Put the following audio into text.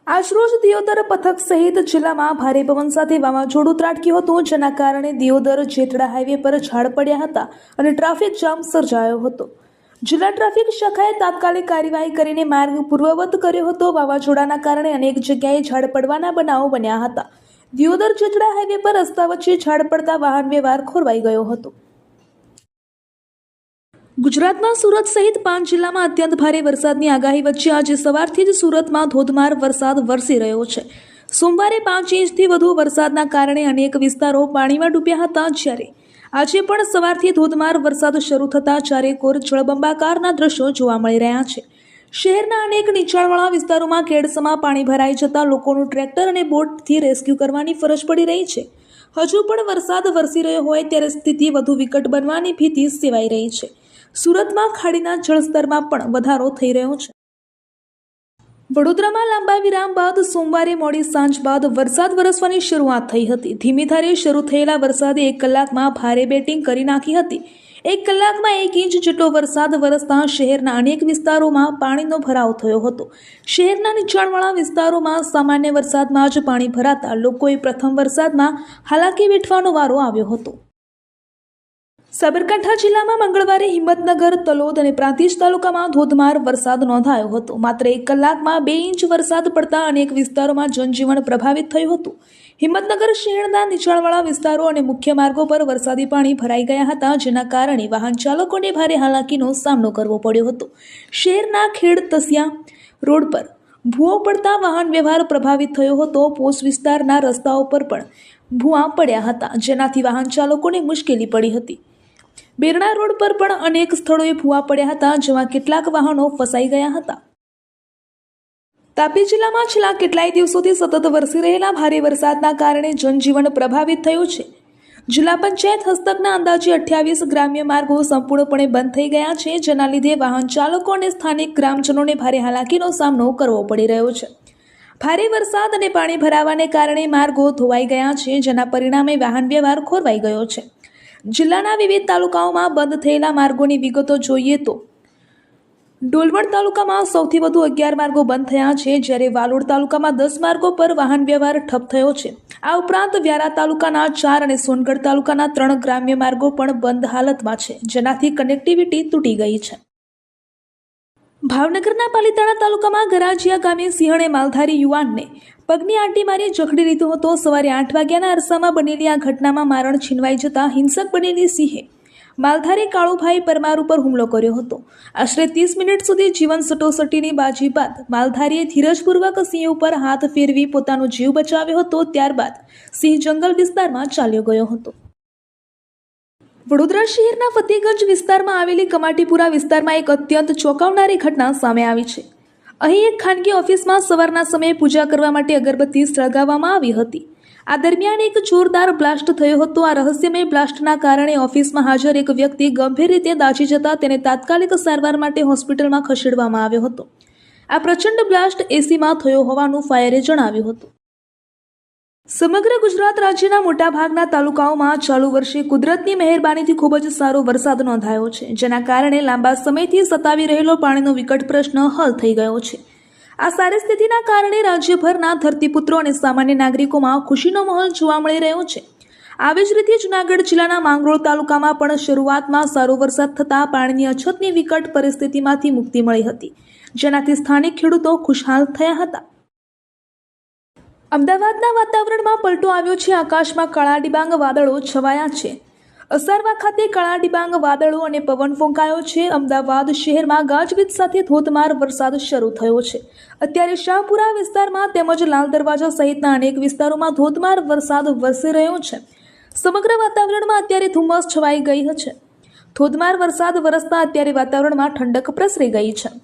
આજરોજ દિયોદર પથક સહિત જિલ્લામાં ભારે પવન સાથે વાવાઝોડું ત્રાટક્યું હતું, જેના કારણે દિયોદર જેતડા હાઈવે પર ઝાડ પડ્યા હતા અને ટ્રાફિક જામ સર્જાયો હતો. જિલ્લા ટ્રાફિક શાખાએ તાત્કાલિક કાર્યવાહી કરીને માર્ગ પૂર્વવત કર્યો હતો. વાવાઝોડાના કારણે અનેક જગ્યાએ ઝાડ પડવાના બનાવો બન્યા હતા. દિયોદર જેતડા હાઈવે પર રસ્તા વચ્ચે ઝાડ પડતા વાહન વ્યવહાર ખોરવાઈ ગયો હતો. ગુજરાતમાં સુરત સહિત 5 જિલ્લામાં અત્યંત ભારે વરસાદની આગાહી વચ્ચે આજે સવારથી જ સુરતમાં ધોધમાર વરસાદ વરસી રહ્યો છે. સોમવારે 5 ઇંચથી વધુ વરસાદના કારણે અનેક વિસ્તારો પાણીમાં ડૂબ્યા હતા, જ્યારે આજે પણ સવારથી ધોધમાર વરસાદ શરૂ થતાં ચારેકોર જળબંબાકારના દ્રશ્યો જોવા મળી રહ્યા છે. શહેરના અનેક નીચાણવાળા વિસ્તારોમાં કેડસમાં પાણી ભરાઈ જતાં લોકોનું ટ્રેક્ટર અને બોટથી રેસ્ક્યુ કરવાની ફરજ પડી રહી છે. હજુ પણ વરસાદ વરસી રહ્યો હોય ત્યારે સ્થિતિ વધુ વિકટ બનવાની ભીતિ સેવાઈ રહી છે. સુરતમાં ખાડીના જળસ્તરમાં પણ વધારો થઈ રહ્યો છે. વડોદરામાં લાંબા વિરામ બાદ સોમવારે મોડી સાંજ બાદ વરસાદ વરસવાની શરૂઆત થઈ હતી. ધીમી ધારે શરૂ થયેલા વરસાદે 1 કલાકમાં ભારે બેટિંગ કરી નાખી હતી. 1 કલાકમાં 1 ઇંચ જેટલો વરસાદ વરસતા શહેરના અનેક વિસ્તારોમાં પાણીનો ભરાવ થયો હતો. શહેરના નીચાણવાળા વિસ્તારોમાં સામાન્ય વરસાદમાં જ પાણી ભરાતા લોકોએ પ્રથમ વરસાદમાં હાલાકી વેઠવાનો વારો આવ્યો હતો. સાબરકાંઠા જિલ્લામાં મંગળવારે હિંમતનગર, તલોદ અને પ્રાંતિજ તાલુકામાં ધોધમાર વરસાદ નોંધાયો હતો. માત્ર 1 કલાકમાં 2 ઇંચ વરસાદ પડતા અનેક વિસ્તારોમાં જનજીવન પ્રભાવિત થયું હતું. હિંમતનગર શહેરના નીચાણવાળા વિસ્તારો અને મુખ્ય માર્ગો પર વરસાદી પાણી ભરાઈ ગયા હતા, જેના કારણે વાહન ચાલકોને ભારે હાલાકીનો સામનો કરવો પડ્યો હતો. શહેરના ખેડ-તસિયા રોડ પર ભૂવો પડતા વાહન વ્યવહાર પ્રભાવિત થયો હતો. પોસ્ટ વિસ્તારના રસ્તાઓ પર પણ ભૂવા પડ્યા હતા, જેનાથી વાહન ચાલકોને મુશ્કેલી પડી હતી. બેરણા રોડ પર પણ અનેક સ્થળોએ ભૂવા પડ્યા હતા, જેમાં કેટલાક વાહનો ફસાઈ ગયા હતા. તાપી જિલ્લામાં છેલ્લા કેટલાય દિવસોથી સતત વરસી રહેલા ભારે વરસાદના કારણે જનજીવન પ્રભાવિત થયું છે. જિલ્લા પંચાયત હસ્તકના અંદાજે 28 ગ્રામ્ય માર્ગો સંપૂર્ણપણે બંધ થઈ ગયા છે, જેના લીધે વાહન ચાલકો અને સ્થાનિક ગ્રામજનોને ભારે હાલાકીનો સામનો કરવો પડી રહ્યો છે. ભારે વરસાદ અને પાણી ભરાવાને કારણે માર્ગો ધોવાઈ ગયા છે, જેના પરિણામે વાહન વ્યવહાર ખોરવાઈ ગયો છે. જિલ્લાના વિવિધ તાલુકાઓમાં બંધ થયેલા માર્ગોની વિગતો જોઈએ તો ડોલવણ તાલુકામાં સૌથી વધુ 11 માર્ગો બંધ થયા છે, જ્યારે વાલોડ તાલુકામાં 10 માર્ગો પર વાહન વ્યવહાર ઠપ થયો છે. આ ઉપરાંત વ્યારા તાલુકાના 4 અને સોનગઢ તાલુકાના 3 ગ્રામ્ય માર્ગો પણ બંધ હાલતમાં છે, જેનાથી કનેક્ટિવિટી તૂટી ગઈ છે. ભાવનગરના પાલીતાણા તાલુકામાં ગરાજીયા ગામે સિંહણે માલધારી યુવાનને પગની આંટી મારી જખડી લીધો હતો. સવારે 8 વાગ્યાના અરસામાં બનેલી આ ઘટનામાં મારણ છીનવાઈ જતા હિંસક બનેલી સિંહે માલધારી કાળુભાઈ પરમાર ઉપર હુમલો કર્યો હતો. આશરે 30 મિનિટ સુધી જીવન સટોસટીની બાજી બાદ માલધારીએ ધીરજપૂર્વક સિંહ ઉપર હાથ ફેરવી પોતાનો જીવ બચાવ્યો હતો. ત્યારબાદ સિંહ જંગલ વિસ્તારમાં ચાલ્યો ગયો હતો. વડોદરા શહેરના ફતેગંજ વિસ્તારમાં આવેલી કમાટીપુરા વિસ્તારમાં એક અત્યંત ચોંકાવનારી ઘટના સામે આવી છે. અહીં એક ખાનગી ઓફિસમાં સવારના સમયે પૂજા કરવા માટે અગરબત્તી સળગાવવામાં આવી હતી. આ દરમિયાન એક જોરદાર બ્લાસ્ટ થયો હતો. આ રહસ્યમય બ્લાસ્ટના કારણે ઓફિસમાં હાજર એક વ્યક્તિ ગંભીર રીતે દાઝી જતા તેને તાત્કાલિક સારવાર માટે હોસ્પિટલમાં ખસેડવામાં આવ્યો હતો. આ પ્રચંડ બ્લાસ્ટ એસીમાં થયો હોવાનું ફાયરે જણાવ્યું હતું. સમગ્ર ગુજરાત રાજ્યના મોટાભાગના તાલુકાઓમાં ચાલુ વર્ષે કુદરતની મહેરબાનીથી ખૂબ જ સારો વરસાદ નોંધાયો છે, જેના કારણે લાંબા સમયથી સતાવી રહેલો પાણીનો વિકટ પ્રશ્ન હલ થઈ ગયો છે. આ સારી સ્થિતિના કારણે રાજ્યભરના ધરતીપુત્રો અને સામાન્ય નાગરિકોમાં ખુશીનો માહોલ જોવા મળી રહ્યો છે. આવી જ રીતે જૂનાગઢ જિલ્લાના માંગરોળ તાલુકામાં પણ શરૂઆતમાં સારો વરસાદ થતાં પાણીની અછતની વિકટ પરિસ્થિતિમાંથી મુક્તિ મળી હતી, જેનાથી સ્થાનિક ખેડૂતો ખુશહાલ થયા હતા. અમદાવાદના વાતાવરણમાં પલટો આવ્યો છે. આકાશમાં કાળા ડિબાંગ વાદળો છવાયા છે. અસારવા ખાતે કાળા ડિબાંગ વાદળો અને પવન ફૂંકાયો છે. અમદાવાદ શહેરમાં ગાજવીજ સાથે ધોધમાર વરસાદ શરૂ થયો છે. અત્યારે શાહપુરા વિસ્તારમાં તેમજ લાલ દરવાજા સહિતના અનેક વિસ્તારોમાં ધોધમાર વરસાદ વરસી રહ્યો છે. સમગ્ર વાતાવરણમાં અત્યારે ધુમ્મસ છવાઈ ગઈ છે. ધોધમાર વરસાદ વરસતા અત્યારે વાતાવરણમાં ઠંડક પ્રસરી ગઈ છે.